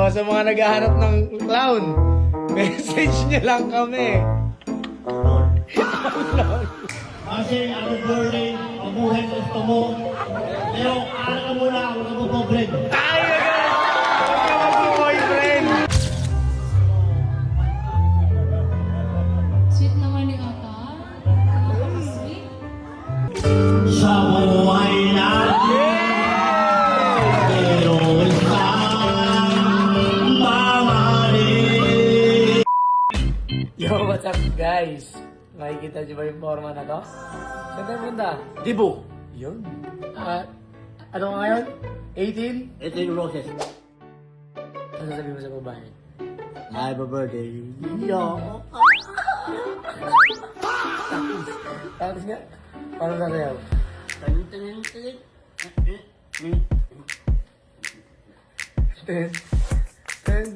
sa mga naghahanap ng clown, message niyo lang kami. Kasi ano birthday, mabuhay ko gusto mo. Pero araw ka muna, huwag ka mapobre. Ay, boyfriend. Sweet naman ni Ata. Sweet. Sa buhay natin, meron kang mamahalin. Yo, what's up guys? Makikita niyo ba yung forma na to? Saan tayo punta? Dibo. Yun. Ano ka ngayon? 18? Ito yung roses. Ano sasabihin mo sa babae? Happy birthday. Yo. Tapos nga, paano sasayaw? Tanin, tanin, tanin. Ten. Ten.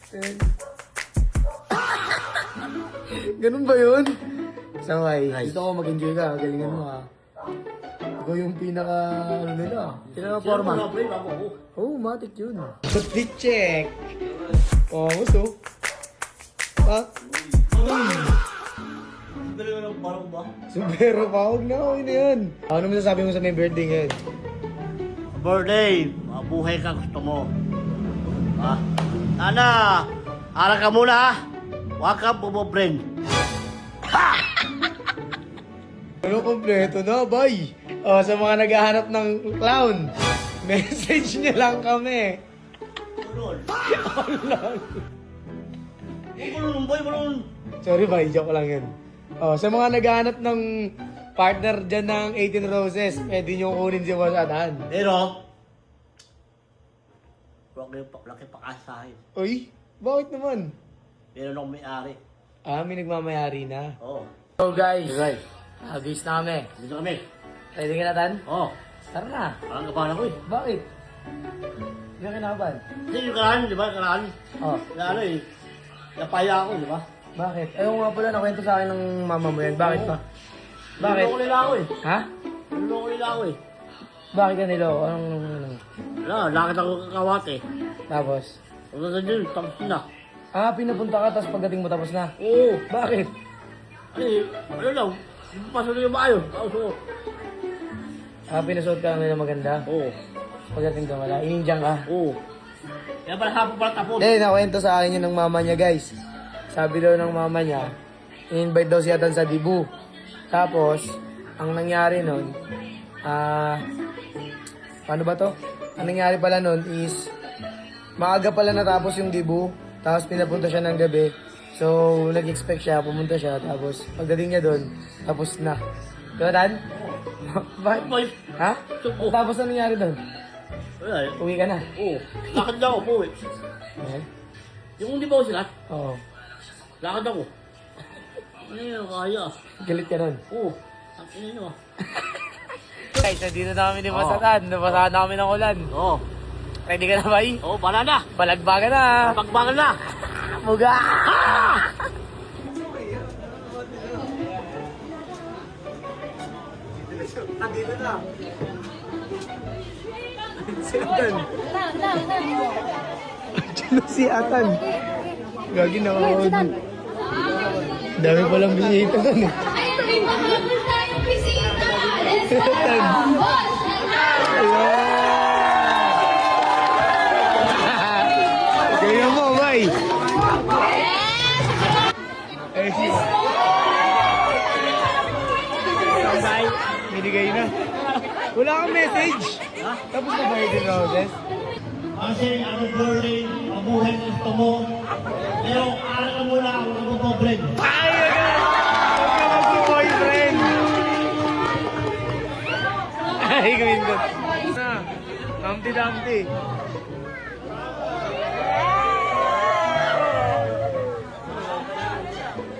Ten. Ganun ba yun? Saway, Nice. gusto ko mag-enjoy ka, galingan mo ha. Ikaw yung pinaka, ano nila, pinaka-forma. Oo, matik yun. Complete check. Oh, gusto. Ha? Parang ba? Subero pa, huwag na, huwag na yan. Ano masasabi mo sa may birthday ngayon? Birthday, mabuhay ka gusto mo. Ha? Sana, ara ka muna ha. Huwag ka bumobren. Ano, kompleto na, bay. Sa mga naghahanap ng clown, message niyo lang kami. Bulon, boy, bulon. Sorry, bay, joke lang yun. Sa mga naghahanap ng partner dyan ng 18 Roses, pwede nyo kunin si Boss Atan. Pero, laki pa kasahin. Uy, bakit naman? Meron akong may-ari. May nagmamayari na. Oo. So guys, Guys, abis na kami. dito kami. Ready ka na, Tan? Oo. Tara na. Parang kapahan ako eh. Bakit? Hindi ka kinaban. Kasi yung karaan, di ba? Karaan. Oh, Na ano eh. Napaya ako, di ba? bakit? Ayaw nga pala, nakwento sa akin ng mama mo yan. Bakit pa? Bakit? Niloko nila ako eh. Ha? Niloko nila ako eh. Bakit ka niloko? Anong? Wala, lakit ako kakawat eh. Tapos? Huwag na dyan, tapos na. Pinapunta ka, tapos pagdating mo tapos na. Oo. Bakit? Ay, ano lang. Pasok na yung bayo. Tapos oo. Pinasuot ka na maganda. Oo. Pagdating ka wala. Inindiyan ka. Oo. Kaya pala hapon pala tapos. Hindi, nakwento sa akin yun ng mama niya, guys. Sabi daw ng mama niya, in-invite daw siya sa Dibu. Tapos, ang nangyari nun, paano ba to? Ang nangyari pala nun is, maaga pala natapos yung Dibu, tapos pinapunta siya ng gabi. So, nag-expect siya, pumunta siya, tapos pagdating niya doon, tapos na. Diba, Tan? Bakit? Boy, Ha? Suko. Tapos na nangyari doon? wala eh. Uwi ka na. Oo. Lakad lang ako po eh. Okay? Yung di ba ako sila? Oo. Lakad ako. Ano kaya? Galit ka nun. Oo. Ang ina nyo ah. Guys, nandito na kami ni Masatan. Nabasahan na kami ng ulan. Oo. Ready ka na ba, eh? Oo, bala na. Palagbaga na. Pagbangan na. Muga! Nandito na. Si Atan. Diyan si Atan. Gagi na ako. Dami palang bisita doon eh. Atan. Kaya mo, bay. Binigay na. Wala kang message. Tapos na ba yung roses? Kasi ano birthday, mabuhay ko gusto mo. Pero araw ka muna, huwag ka mapobre. Ay, huwag ka boyfriend. Ay, gawindot. Na, Humpty-Dumpty.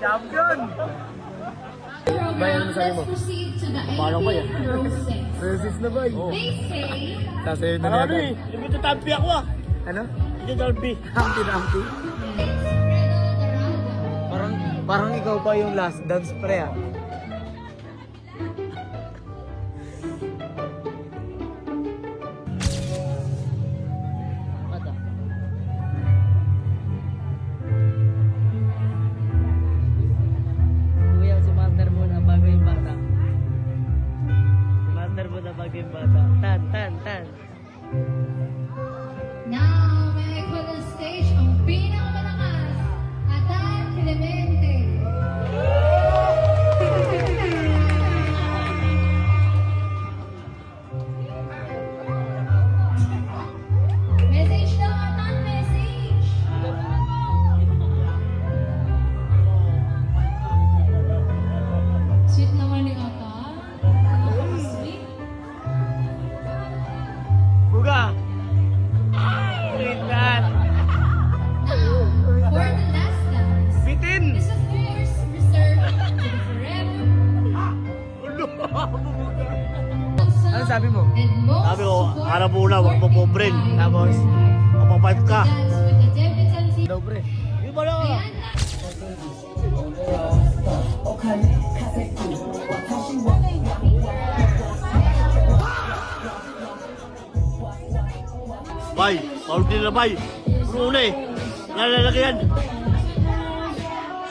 Champion! Bayan mo sa'yo mo. Paano ba yan? Roses na ba? Oo. Sasayo na Ano eh, limito tampi ako ah. Ano? Hindi tampi. Humpty-Dumpty? Parang ikaw pa yung last dance pre ah. sabi mo? And most Sabi ko, ara muna, huwag mo pobrin. Tapos, Mapapipe ka. dance with the Davids and daw pre. Iba na. Bay, paul din na bay. Puno na eh. Nalalagyan.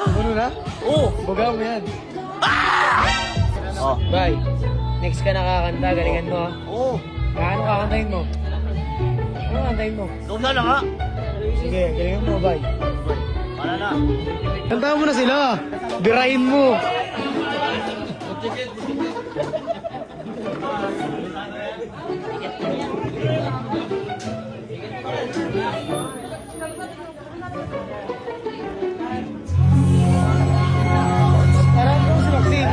Ano na? Oo. Buga mo yan. Oh. Bye. Next ka nakakanta, galingan mo ha. Oo. Ano kakantahin mo? Ano kakantahin mo? Ikaw sana nga. Sige, galingan mo, bye. Wala na. Kantahan mo na sila. Birahin mo. Parang po si Maxine.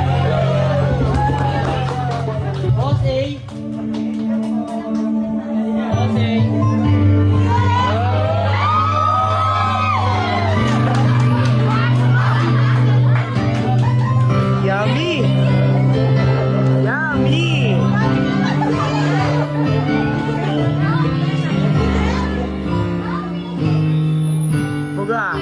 Boss A. Boss A. Yummy! Yummy! Buga!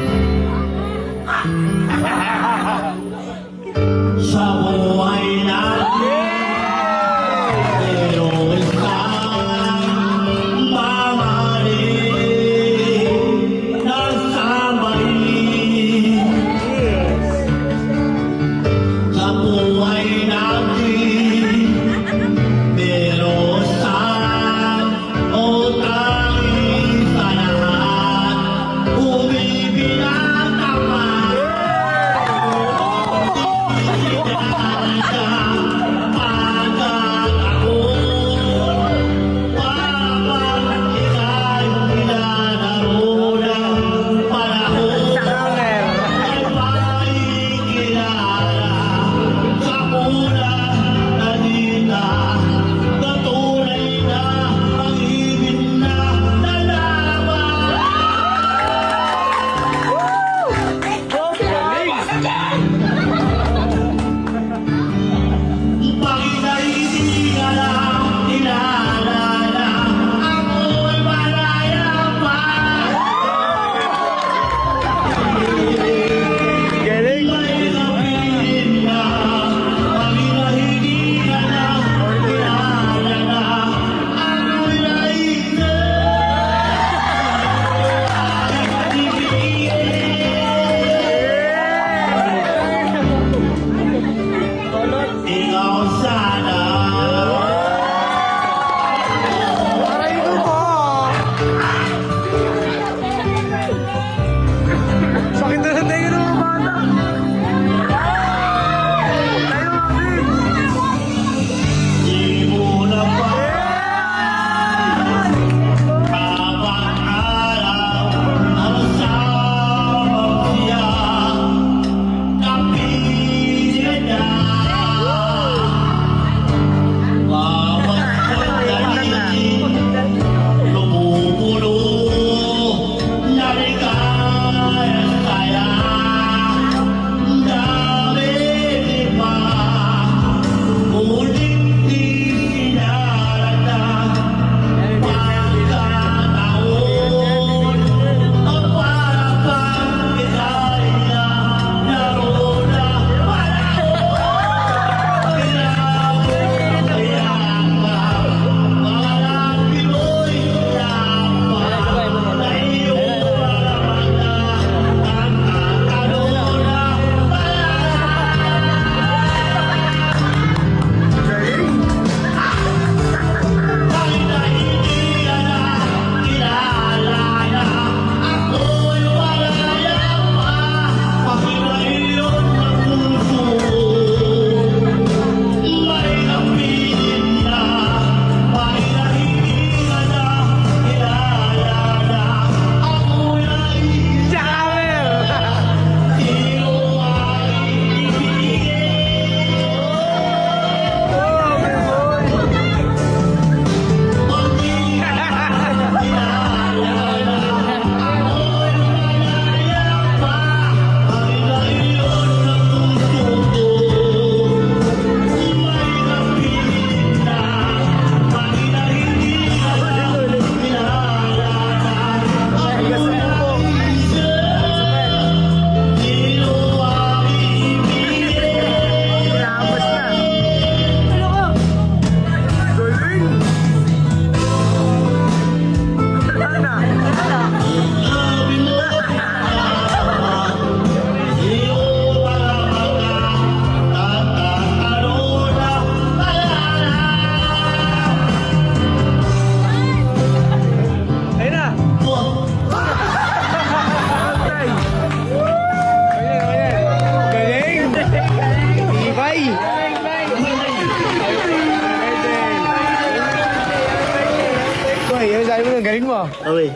Oy,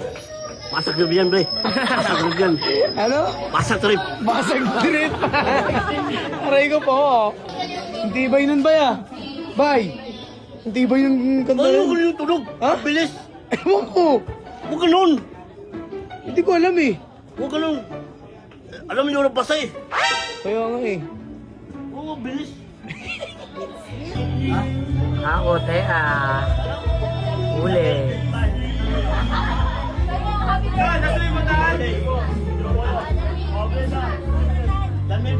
pasak trip yan, pre. Pasak trip yan. Ano? Pasak trip. Basag trip. Aray ko po. Ang tibay nun ba ya? Bay. Ang tibay ng kanta Ano nun. ko yung tunog? Ha? Bilis. Ewan ko. Huwag ganun. Hindi ko alam eh. Huwag ganun. Alam niyo na basa eh. Kaya nga eh. Oo, bilis. Ako, Uli. Dami,